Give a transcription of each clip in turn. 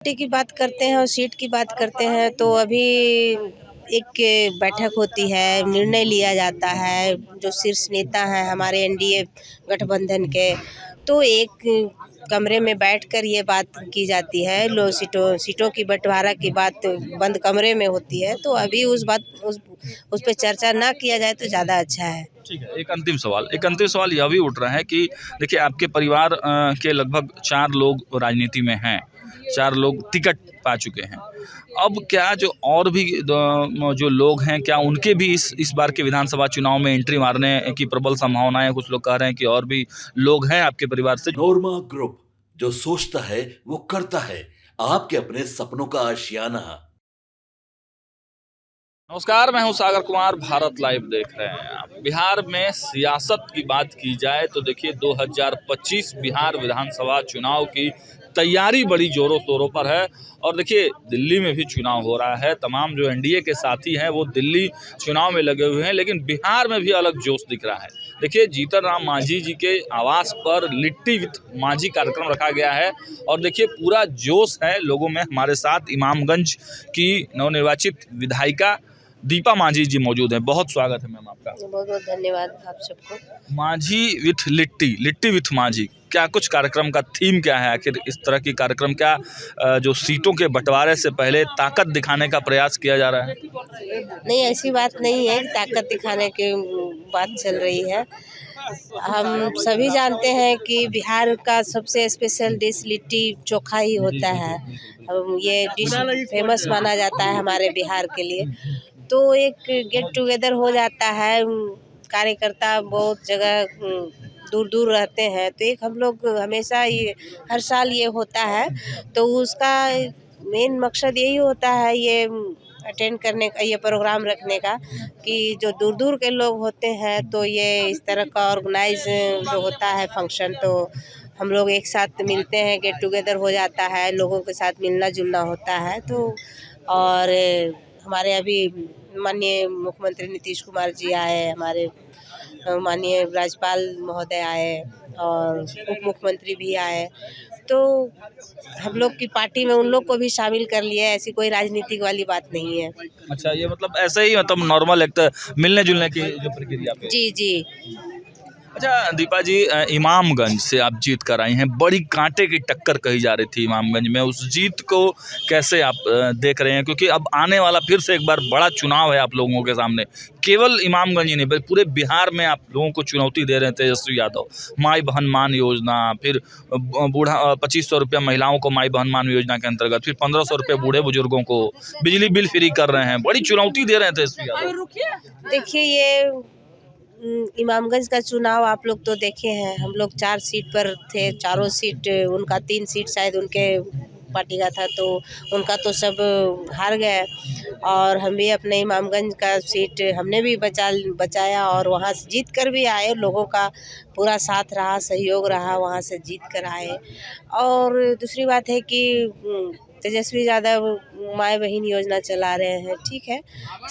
Party की बात करते हैं और सीट की बात करते हैं तो अभी एक बैठक होती है, निर्णय लिया जाता है। जो शीर्ष नेता हैं हमारे एनडीए गठबंधन के, तो एक कमरे में बैठकर ये बात की जाती है। सीटों की बंटवारा की बात बंद कमरे में होती है, तो अभी उस पे चर्चा ना किया जाए तो ज़्यादा अच्छा है। ठीक है, एक अंतिम सवाल यह भी उठ रहा है कि देखिए आपके परिवार के लगभग 4 लोग राजनीति में हैं, 4 लोग टिकट पा चुके हैं। अब क्या जो और भी जो लोग हैं, क्या उनके भी इस बार के विधानसभा चुनाव में एंट्री मारने की प्रबल संभावना है? कुछ लोग कह रहे हैं कि और भी लोग हैं आपके परिवार से। नोरमा ग्रुप, जो सोचता है वो करता है, आपके अपने सपनों का आशियाना। नमस्कार, मैं हूं सागर कुमार, भारत लाइव देख रहे हैं आप। बिहार में सियासत की बात की जाए तो देखिए 2025 बिहार विधानसभा चुनाव की तैयारी बड़ी जोरों शोरों पर है। और देखिए दिल्ली में भी चुनाव हो रहा है, तमाम जो एनडीए के साथी हैं वो दिल्ली चुनाव में लगे हुए हैं, लेकिन बिहार में भी अलग जोश दिख रहा है। देखिए जीतन राम मांझी जी के आवास पर लिट्टी विथ मांझी कार्यक्रम रखा गया है और देखिए पूरा जोश है लोगों में। हमारे साथ इमामगंज की नवनिर्वाचित विधायिका दीपा मांझी जी मौजूद हैं। बहुत स्वागत है मैम आपका। बहुत बहुत धन्यवाद आप सबको। मांझी विथ लिट्टी विथ मांझी, क्या कुछ कार्यक्रम का थीम क्या है? आखिर इस तरह की कार्यक्रम क्या जो सीटों के बंटवारे से पहले ताकत दिखाने का प्रयास किया जा रहा है? नहीं, ऐसी बात नहीं है, ताकत दिखाने की बात चल रही है। हम सभी जानते हैं कि बिहार का सबसे स्पेशल डिश लिट्टी चोखा ही होता है। ये डिश फेमस माना जाता है हमारे बिहार के लिए। तो एक गेट टुगेदर हो जाता है, कार्यकर्ता बहुत जगह दूर दूर रहते हैं, तो एक हम लोग हमेशा ये हर साल ये होता है, तो उसका मेन मकसद यही होता है ये अटेंड करने का, ये प्रोग्राम रखने का, कि जो दूर दूर के लोग होते हैं तो ये इस तरह का ऑर्गेनाइज जो होता है फंक्शन, तो हम लोग एक साथ मिलते हैं, गेट टुगेदर हो जाता है, लोगों के साथ मिलना जुलना होता है। तो और हमारे अभी माननीय मुख्यमंत्री नीतीश कुमार जी आए, हमारे माननीय राज्यपाल महोदय आए और उप मुख्यमंत्री भी आए, तो हम लोग की पार्टी में उन लोग को भी शामिल कर लिए। ऐसी कोई राजनीतिक वाली बात नहीं है। अच्छा, ये मतलब ऐसे ही मतलब नॉर्मल एक मिलने जुलने की जो प्रक्रिया पे। जी जी। अच्छा दीपा जी, इमामगंज से आप जीत कर आई हैं, बड़ी कांटे की टक्कर कही जा रही थी इमामगंज में। उस जीत को कैसे आप देख रहे हैं? क्योंकि अब आने वाला फिर से एक बार बड़ा चुनाव है आप लोगों के सामने। केवल इमामगंज ही नहीं बल्कि पूरे बिहार में आप लोगों को चुनौती दे रहे हैं तेजस्वी यादव। माई बहन मान योजना, फिर बूढ़ा 2500 रुपया महिलाओं को माई बहन मान योजना के अंतर्गत, फिर 1500 रुपये बूढ़े बुजुर्गों को, बिजली बिल फ्री कर रहे हैं, बड़ी चुनौती दे रहे हैं तेजस्वी यादव। देखिए ये इमामगंज का चुनाव आप लोग तो देखे हैं, हम लोग 4 सीट पर थे, चारों सीट उनका 3 सीट शायद उनके पार्टी का था, तो उनका तो सब हार गए। और हम भी अपने इमामगंज का सीट हमने भी बचाया और वहाँ से जीत कर भी आए। लोगों का पूरा साथ रहा, सहयोग रहा, वहाँ से जीत कर आए। और दूसरी बात है कि तेजस्वी यादव माई बहन योजना चला रहे हैं, ठीक है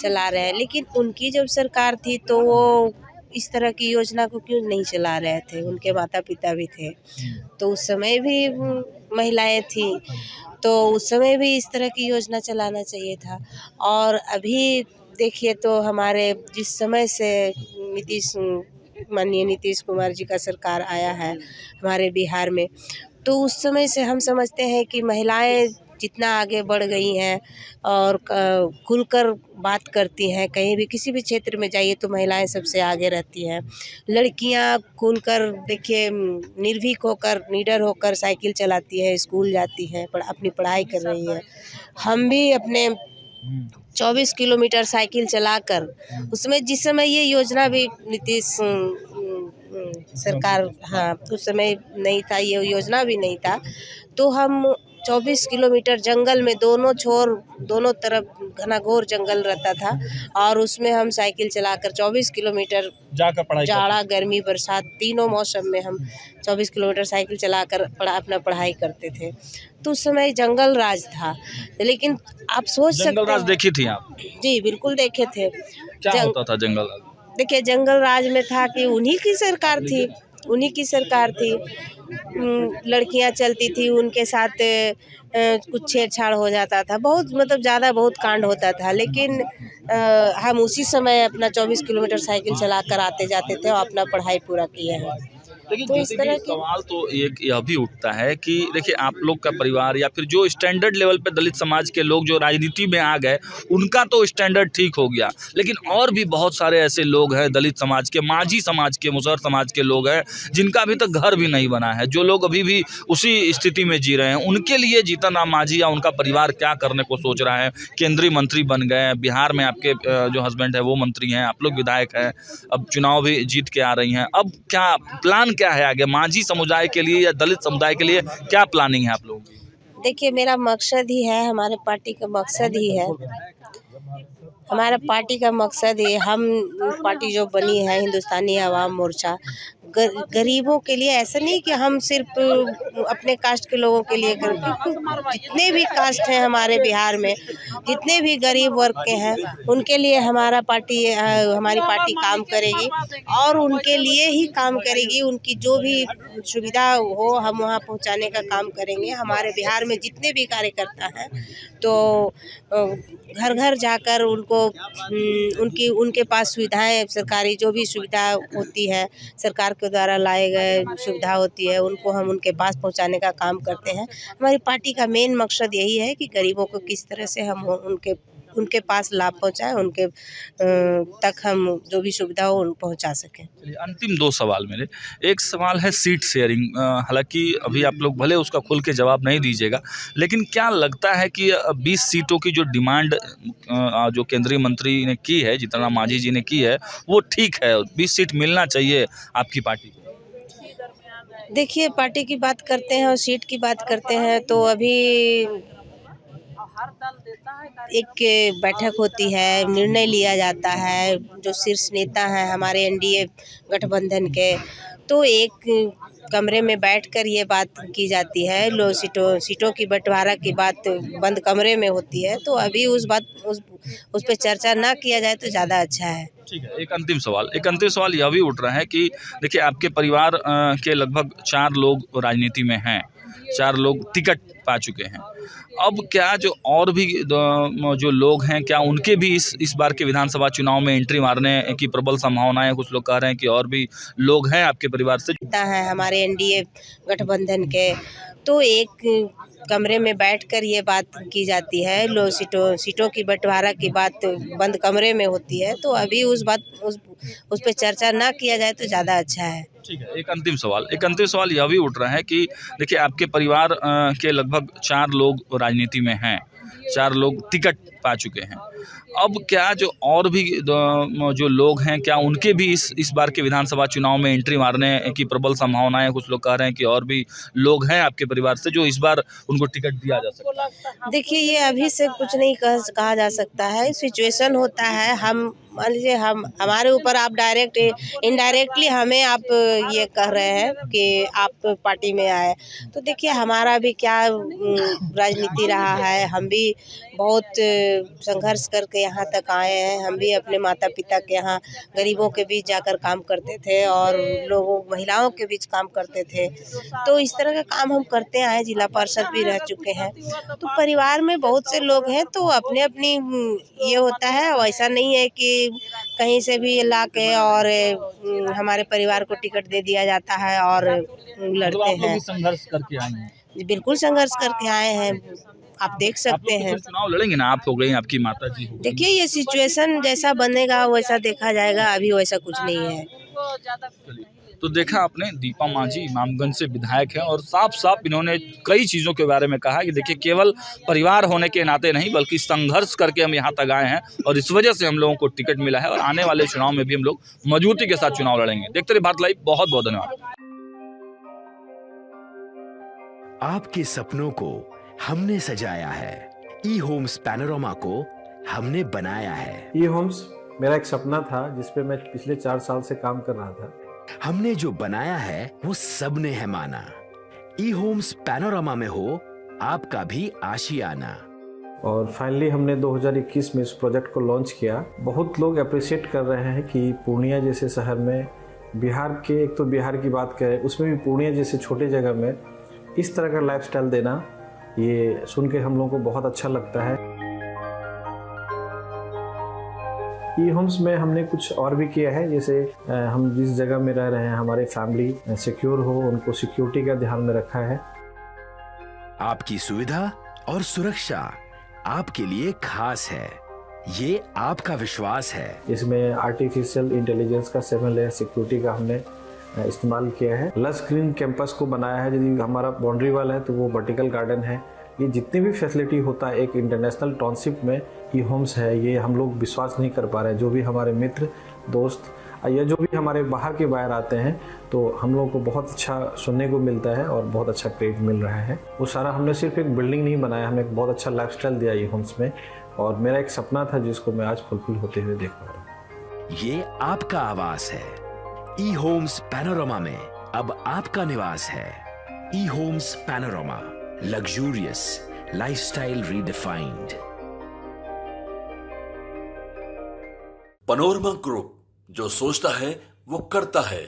चला रहे हैं, लेकिन उनकी जब सरकार थी तो वो इस तरह की योजना को क्यों नहीं चला रहे थे? उनके माता पिता भी थे, तो उस समय भी महिलाएं थी, तो उस समय भी इस तरह की योजना चलाना चाहिए था। और अभी देखिए तो हमारे जिस समय से माननीय नीतीश कुमार जी का सरकार आया है हमारे बिहार में, तो उस समय से हम समझते हैं कि महिलाएं जितना आगे बढ़ गई हैं और खुलकर बात करती हैं। कहीं भी किसी भी क्षेत्र में जाइए तो महिलाएं सबसे आगे रहती हैं। लड़कियां खुलकर देखिए निर्भीक होकर, निडर होकर साइकिल चलाती है, स्कूल जाती हैं, अपनी पढ़ाई कर रही है। हम भी अपने 24 किलोमीटर साइकिल चलाकर, उसमें जिस समय ये योजना भी नीतीश सरकार, हाँ उस समय नहीं था, ये योजना भी नहीं था, तो हम 24 किलोमीटर जंगल में दोनों छोर, दोनों तरफ घनाघोर जंगल रहता था, और उसमें हम साइकिल चलाकर 24 किलोमीटर जाकर पढ़ाई, जाड़ा गर्मी बरसात तीनों मौसम में हम 24 किलोमीटर साइकिल चलाकर अपना पढ़ाई करते थे। तो उस समय जंगल राज था, लेकिन आप सोच सकते हैं। जंगल राज देखी थी आप? जी बिल्कुल देखे थे। क्या होता था जंगल राज? देखिए जंगल राज में था कि उन्हीं की सरकार थी, उन्हीं की सरकार थी। लड़कियां चलती थी, उनके साथ कुछ छेड़छाड़ हो जाता था, बहुत मतलब ज़्यादा बहुत कांड होता था। लेकिन हम उसी समय अपना 24 किलोमीटर साइकिल चला कर आते जाते थे और अपना पढ़ाई पूरा किए हैं। लेकिन तो इस ज्योति तरह जी, की सवाल तो एक यह भी उठता है कि देखिए आप लोग का परिवार या फिर जो स्टैंडर्ड लेवल पे दलित समाज के लोग जो राजनीति में आ गए उनका तो स्टैंडर्ड ठीक हो गया, लेकिन और भी बहुत सारे ऐसे लोग हैं दलित समाज के, माझी समाज के, मुसहर समाज के लोग हैं जिनका अभी तक घर भी नहीं बना है, जो लोग अभी भी उसी स्थिति में जी रहे हैं। उनके लिए जीतन राम मांझी या उनका परिवार क्या करने को सोच रहा है? केंद्रीय मंत्री बन गए हैं, बिहार में आपके जो हस्बैंड है वो मंत्री हैं, आप लोग विधायक हैं, अब चुनाव भी जीत के आ रही हैं, अब क्या प्लान क्या है आगे माझी समुदाय के लिए या दलित समुदाय के लिए? क्या प्लानिंग है आप लोगों की? देखिए, मेरा मकसद ही है, हमारे पार्टी का मकसद ही है, हमारा पार्टी का मकसद है, हम पार्टी जो बनी है हिंदुस्तानी आवाम मोर्चा, गरीबों के लिए। ऐसा नहीं कि हम सिर्फ अपने कास्ट के लोगों के लिए करते, जितने भी कास्ट हैं हमारे बिहार में, जितने भी गरीब वर्ग के हैं, उनके लिए हमारी पार्टी काम करेगी और उनके लिए ही काम करेगी। उनकी जो भी सुविधा हो हम वहाँ पहुँचाने का काम करेंगे। हमारे बिहार में जितने भी कार्यकर्ता हैं तो घर घर जाकर उनके पास सुविधाएं, सरकारी जो भी सुविधा होती है, सरकार के द्वारा लाए गए सुविधा होती है, उनको हम उनके पास पहुंचाने का काम करते हैं। हमारी पार्टी का मेन मकसद यही है कि गरीबों को किस तरह से हम उनके पास लाभ पहुंचाएं, उनके तक हम जो भी सुविधा हो उन पहुंचा सकें। अंतिम 2 सवाल मेरे। एक सवाल है सीट शेयरिंग, हालांकि अभी आप लोग भले उसका खुल के जवाब नहीं दीजिएगा, लेकिन क्या लगता है कि 20 सीटों की जो डिमांड जो केंद्रीय मंत्री ने की है, जीतन राम मांझी जी ने की है, वो ठीक है? 20 सीट मिलना चाहिए आपकी पार्टी को? देखिए, पार्टी की बात करते हैं और सीट की बात करते हैं तो अभी एक बैठक होती है, निर्णय लिया जाता है, जो शीर्ष नेता हैं हमारे एनडीए गठबंधन के, तो एक कमरे में बैठकर ये बात की जाती है। सीटों की बंटवारा की बात बंद कमरे में होती है, तो अभी उस पे चर्चा ना किया जाए तो ज़्यादा अच्छा है। ठीक है, एक अंतिम सवाल यह भी उठ रहा है कि देखिए आपके परिवार के लगभग 4 लोग राजनीति में हैं, 4 लोग टिकट पा चुके हैं। अब क्या जो और भी जो लोग हैं, क्या उनके भी इस बार के विधानसभा चुनाव में एंट्री मारने की प्रबल संभावना है? कुछ लोग कह रहे हैं कि और भी लोग हैं आपके परिवार से है हमारे एनडीए गठबंधन के, तो एक कमरे में बैठकर ये बात की जाती है। सीटों की बंटवारा की बात बंद कमरे में होती है, तो अभी उस पे चर्चा ना किया जाए तो ज़्यादा अच्छा है। ठीक है, एक अंतिम सवाल यह भी उठ रहा है कि देखिए आपके परिवार के लगभग 4 लोग राजनीति में हैं, 4 लोग टिकट पा चुके हैं। अब क्या जो और भी जो लोग हैं, क्या उनके भी इस बार के विधानसभा चुनाव में एंट्री मारने की प्रबल संभावना है? कुछ लोग कह रहे हैं कि और भी लोग हैं आपके परिवार से जो इस बार उनको टिकट दिया जा सकता है। देखिए, ये अभी से कुछ नहीं कहा जा सकता है, सिचुएशन होता है। हम मान लीजिए हमारे ऊपर आप डायरेक्ट इनडायरेक्टली हमें आप ये कह रहे हैं कि आप पार्टी में आए, तो देखिए हमारा भी क्या राजनीति रहा है। हम भी बहुत संघर्ष करके यहाँ तक आए हैं। हम भी अपने माता पिता के यहाँ गरीबों के बीच जाकर काम करते थे और महिलाओं के बीच काम करते थे, तो इस तरह का काम हम करते आए, जिला पार्षद भी रह चुके हैं। तो परिवार में बहुत से लोग हैं, तो अपने अपनी ये होता है, वैसा नहीं है कि कहीं से भी ला के और हमारे परिवार को टिकट दे दिया जाता है और लड़ते हैं। संघर्ष करके आए हैं? बिल्कुल संघर्ष करके आए हैं, आप देख सकते हैं। चुनाव लड़ेंगे ना, आप हो गई, आपकी माता जी हो गई। देखिए, ये सिचुएशन जैसा बनेगा वैसा देखा जाएगा, अभी वैसा कुछ नहीं है। तो देखा आपने, दीपा मांझी इमामगंज से विधायक हैं और साफ साफ इन्होंने कई चीज़ों के बारे में कहा कि देखिए केवल परिवार होने के नाते नहीं बल्कि संघर्ष करके हम यहाँ तक आए हैं और इस वजह से हम लोगों को टिकट मिला है और आने वाले चुनाव में भी हम लोग मजबूती के साथ चुनाव लड़ेंगे। देखते रहिए भारत लाइव, बहुत बहुत धन्यवाद। आपके सपनों को हमने सजाया है, ई होम्स पैनोरामा को हमने बनाया है। ई होम्स मेरा एक सपना था जिसपे मैं पिछले 4 साल से काम कर रहा था। हमने जो बनाया है वो सबने है माना। ई होम्स पैनोरामा में हो आपका भी आशियाना। और फाइनली हमने 2021 में इस प्रोजेक्ट को लॉन्च किया। बहुत लोग अप्रिशिएट कर रहे हैं कि पूर्णिया जैसे शहर में बिहार के, एक तो बिहार की बात करें, उसमें भी पूर्णिया जैसे छोटे जगह में इस तरह का लाइफस्टाइल देना, ये सुन के हम लोगों को बहुत अच्छा लगता है। ई होम्स में हमने कुछ और भी किया है, जैसे हम जिस जगह में रह रहे हैं हमारे फैमिली सिक्योर हो, उनको सिक्योरिटी का ध्यान में रखा है। आपकी सुविधा और सुरक्षा आपके लिए खास है, ये आपका विश्वास है। इसमें आर्टिफिशियल इंटेलिजेंस का 7 लेयर सिक्योरिटी का हमने इस्तेमाल किया है। लस ग्रीन कैंपस को बनाया है, यदि हमारा बाउंड्री वाल है तो वो वर्टिकल गार्डन है। ये जितनी भी फैसिलिटी होता है एक इंटरनेशनल टाउनशिप में, ई होम्स है, ये हम लोग विश्वास नहीं कर पा रहे हैं। जो भी हमारे मित्र दोस्त या जो भी हमारे बाहर के बाहर आते हैं तो हम लोगों को बहुत अच्छा सुनने को मिलता है और बहुत अच्छा क्रेडिट मिल रहा है। वो सारा हमने सिर्फ एक बिल्डिंग नहीं बनाया, हमें एक बहुत अच्छा लाइफस्टाइल दिया ई होम्स में, और मेरा एक सपना था जिसको मैं आज फुलफिल होते हुए देख पा रहा हूँ। ये आपका आवास है। ई होम्स पैनोरमा में अब आपका निवास है। E homes panorama, luxurious lifestyle redefined. Panorama group, जो सोचता है वो करता है।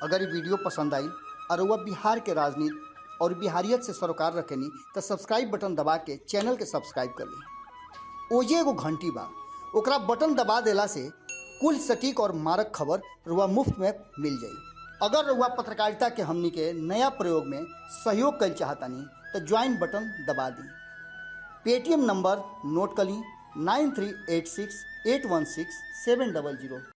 अगर ये वीडियो पसंद आई और वह बिहार के राजनीति और बिहारियत से सरोकार रखेनी तो सब्सक्राइब बटन दबा के चैनल के सब्सक्राइब कर ली। ओजे एगो घंटी बा, ओकरा बटन दबा देला से कुल सटीक और मारक खबर रुआ मुफ्त में मिल जाई। अगर रुआ पत्रकारिता के हमनी के नया प्रयोग में सहयोग कर चाहतानी तो ज्वाइन बटन दबा दी। पेटीएम नंबर नोट कर ली 9386 816 700।